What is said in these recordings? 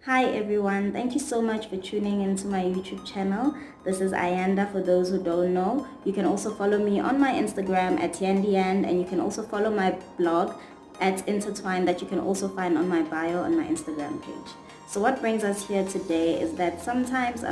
Hi everyone, thank you so much for tuning into my YouTube channel. This is Ayanda for those who don't know. You can also follow me on my Instagram at Yandiand, and you can also follow my blog at Intertwine that you can also find on my bio on my Instagram page. So what brings us here today is that sometimes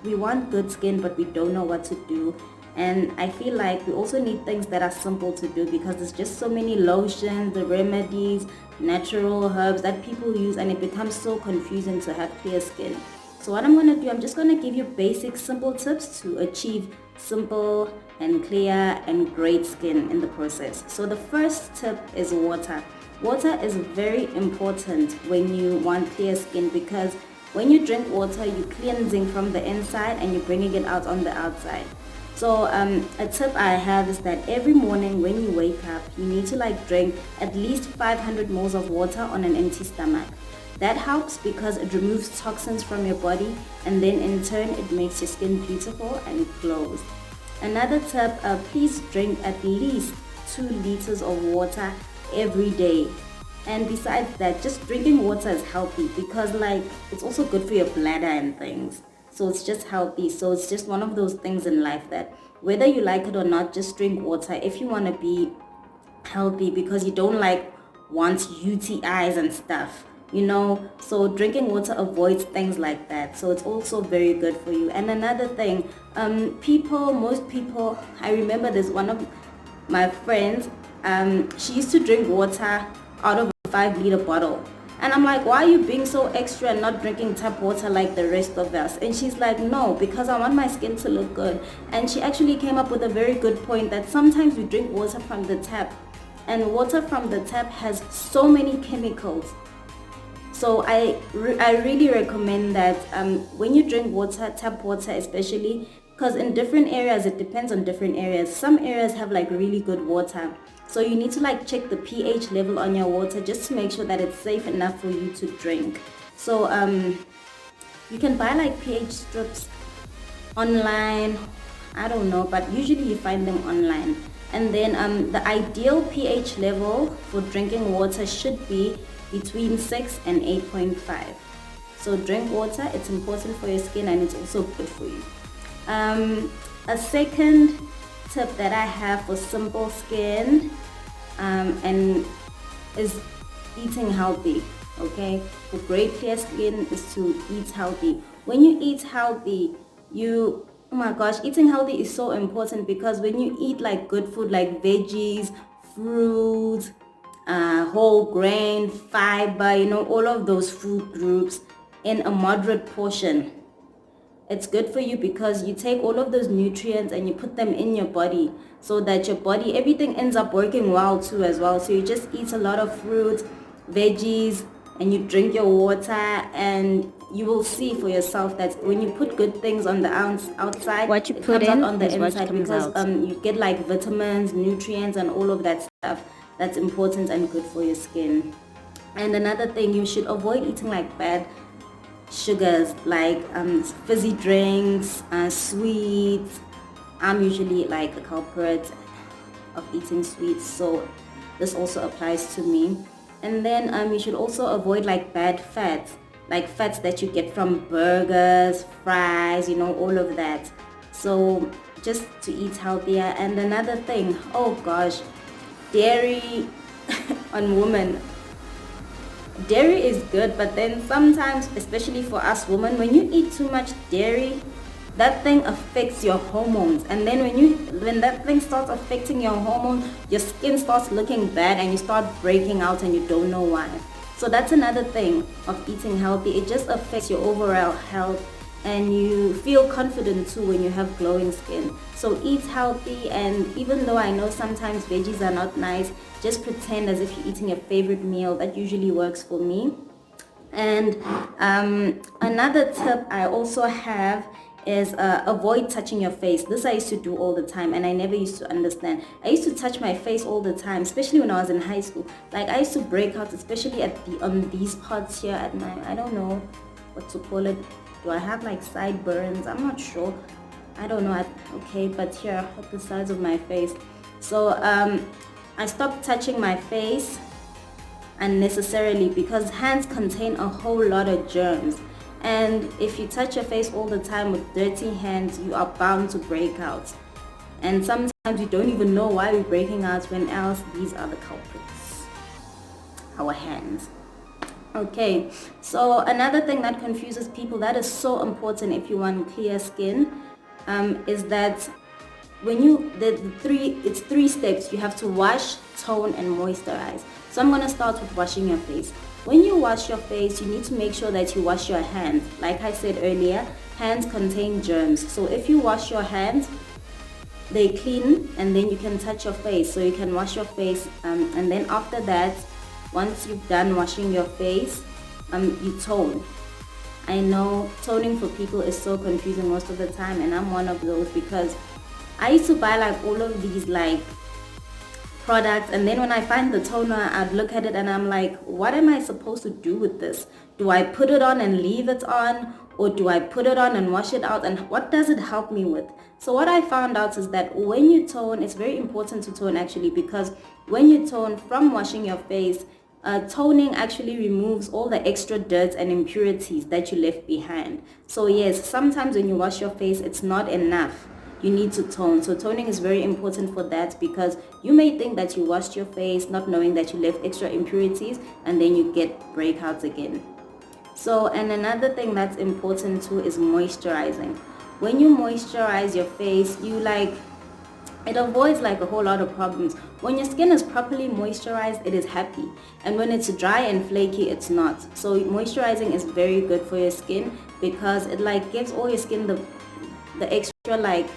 we want good skin but we don't know what to do, and I feel like we also need things that are simple to do because there's just so many lotions, the remedies, natural herbs that people use, and it becomes so confusing to have clear skin. So what I'm going to do, I'm just going to give you basic simple tips to achieve simple and clear and great skin in the process. So the first tip is water. Water is very important when you want clear skin because when you drink water, you're cleansing from the inside and you're bringing it out on the outside. So a tip I have is that every morning when you wake up, you need to drink at least 500 ml of water on an empty stomach. That helps because it removes toxins from your body, and then in turn it makes your skin beautiful and it glows. Another tip, please drink at least 2 liters of water every day. And besides that, just drinking water is healthy because it's also good for your bladder and things. So it's just healthy. So it's just one of those things in life that whether you like it or not, just drink water if you want to be healthy because you don't want UTIs and stuff. So drinking water avoids things like that, so it's also very good for you. And another thing, most people, I remember there's one of my friends, she used to drink water out of a 5-liter bottle, and I'm like, why are you being so extra and not drinking tap water like the rest of us? And she's like, no, because I want my skin to look good. And she actually came up with a very good point that sometimes we drink water from the tap, and water from the tap has so many chemicals. So I really recommend that when you drink water, tap water especially, because in different areas, it depends on different areas. Some areas have really good water. So you need to check the pH level on your water just to make sure that it's safe enough for you to drink. So you can buy pH strips online, I don't know, but usually you find them online. And then the ideal pH level for drinking water should be between 6 and 8.5. So drink water, it's important for your skin and it's also good for you. A second tip that I have for simple skin and is eating healthy. Okay, for great clear skin is to eat healthy. When you eat healthy, oh my gosh, eating healthy is so important because when you eat good food like veggies, fruits, whole grain, fiber, all of those food groups in a moderate portion, it's good for you because you take all of those nutrients and you put them in your body so that your body, everything ends up working well too as well. So you just eat a lot of fruit, veggies, and you drink your water, and you will see for yourself that when you put good things on the outside, What you it put comes out in on the is what inside comes because out. you get vitamins, nutrients, and all of that stuff that's important and good for your skin. And another thing, you should avoid eating bad sugars like fizzy drinks, sweets. I'm usually a culprit of eating sweets, so this also applies to me. And then you should also avoid bad fats, like fats that you get from burgers, fries, all of that. So just to eat healthier. And another thing, oh gosh, dairy on women. Dairy is good, but then sometimes, especially for us women, when you eat too much dairy, that thing affects your hormones. And then when that thing starts affecting your hormones, your skin starts looking bad and you start breaking out and you don't know why. So that's another thing of eating healthy. It just affects your overall health, and you feel confident too when you have glowing skin. So eat healthy, and even though I know sometimes veggies are not nice, just pretend as if you're eating your favorite meal. That usually works for me. And another tip I also have is avoid touching your face. This I used to do all the time, and I never used to understand. I used to touch my face all the time, especially when I was in high school. I used to break out, especially on these parts here at my, I don't know what to call it. Do I have sideburns? I'm not sure. I don't know. Okay, but here at the sides of my face. So I stopped touching my face unnecessarily, because hands contain a whole lot of germs. And if you touch your face all the time with dirty hands, you are bound to break out. And sometimes we don't even know why we're breaking out, when else these are the culprits, our hands. Okay, so another thing that confuses people, that is so important if you want clear skin, is that when you it's three steps. You have to wash, tone, and moisturize. So I'm going to start with washing your face. When you wash your face, you need to make sure that you wash your hands. Like I said earlier, hands contain germs. So if you wash your hands, they clean, and then you can touch your face. So you can wash your face, and then after that, once you've done washing your face, you tone. I know toning for people is so confusing most of the time, and I'm one of those, because I used to buy like all of these like products, and then when I find the toner, I'd look at it and I'm like, what am I supposed to do with this? Do I put it on and leave it on, or do I put it on and wash it out, and what does it help me with? So what I found out is that when you tone, it's very important to tone actually, because when you tone from washing your face, toning actually removes all the extra dirt and impurities that you left behind. So yes, sometimes when you wash your face, it's not enough. You need to tone. So toning is very important for that, because you may think that you washed your face not knowing that you left extra impurities, and then you get breakouts again. So, and another thing that's important too is moisturizing. When you moisturize your face, it avoids like a whole lot of problems. When your skin is properly moisturized, it is happy, and when it's dry and flaky, it's not. So moisturizing is very good for your skin, because it like gives all your skin the extra like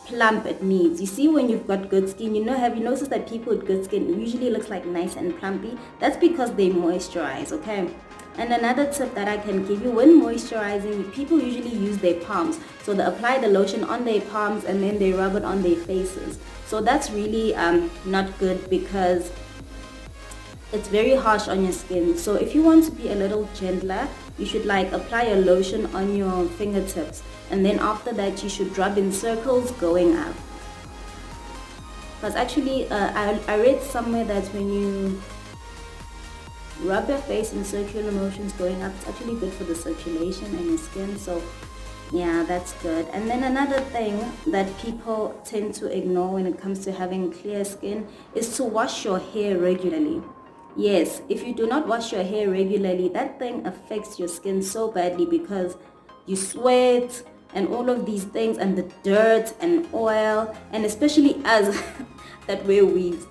plump it needs. You see, when you've got good skin, have you noticed that people with good skin usually looks like nice and plumpy? That's because they moisturize. Okay. And another tip that I can give you, when moisturizing, people usually use their palms. So they apply the lotion on their palms, and then they rub it on their faces. So that's really not good, because it's very harsh on your skin. So if you want to be a little gentler, you should like apply a lotion on your fingertips, and then after that you should rub in circles going up. Because actually I read somewhere that when you rub your face in circular motions going up, it's actually good for the circulation and your skin. So yeah, that's good. And then another thing that people tend to ignore when it comes to having clear skin is to wash your hair regularly. Yes, if you do not wash your hair regularly, that thing affects your skin so badly, because you sweat and all of these things, and the dirt and oil, and especially us that wear weaves.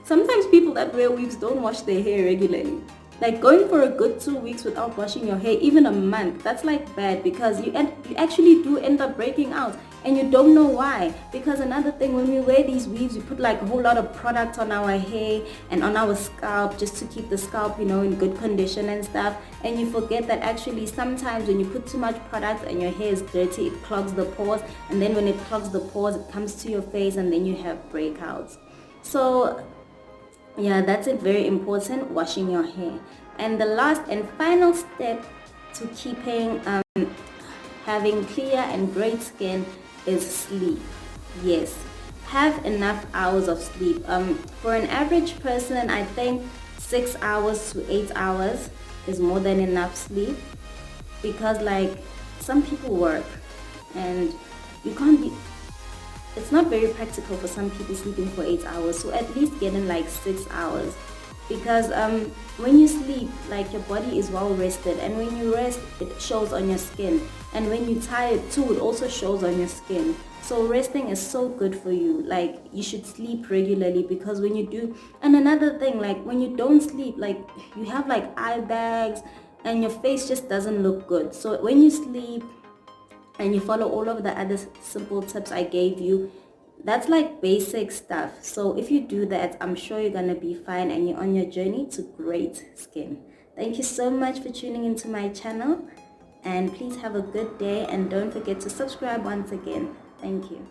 Sometimes people that wear weaves don't wash their hair regularly. Like going for a good 2 weeks without washing your hair, even a month, that's like bad, because you actually do end up breaking out, and you don't know why. Because another thing, when we wear these weaves, we put like a whole lot of product on our hair and on our scalp, just to keep the scalp, in good condition and stuff. And you forget that actually sometimes when you put too much product and your hair is dirty, it clogs the pores, and then when it clogs the pores, it comes to your face, and then you have breakouts. So yeah, that's it. Very important, washing your hair. And the last and final step to keeping having clear and great skin is sleep. Yes, have enough hours of sleep. For an average person, I think 6 hours to 8 hours is more than enough sleep, because like some people work, and you can't be it's not very practical for some people sleeping for 8 hours. So at least get in like 6 hours, because when you sleep, like your body is well rested, and when you rest, it shows on your skin, and when you're tired too, it also shows on your skin. So resting is so good for you. Like you should sleep regularly, because when you do, and another thing, like when you don't sleep, like you have like eye bags, and your face just doesn't look good. So when you sleep and you follow all of the other simple tips I gave you, that's like basic stuff. So if you do that, I'm sure you're gonna be fine, and you're on your journey to great skin. Thank you so much for tuning into my channel, and please have a good day, and don't forget to subscribe once again. Thank you.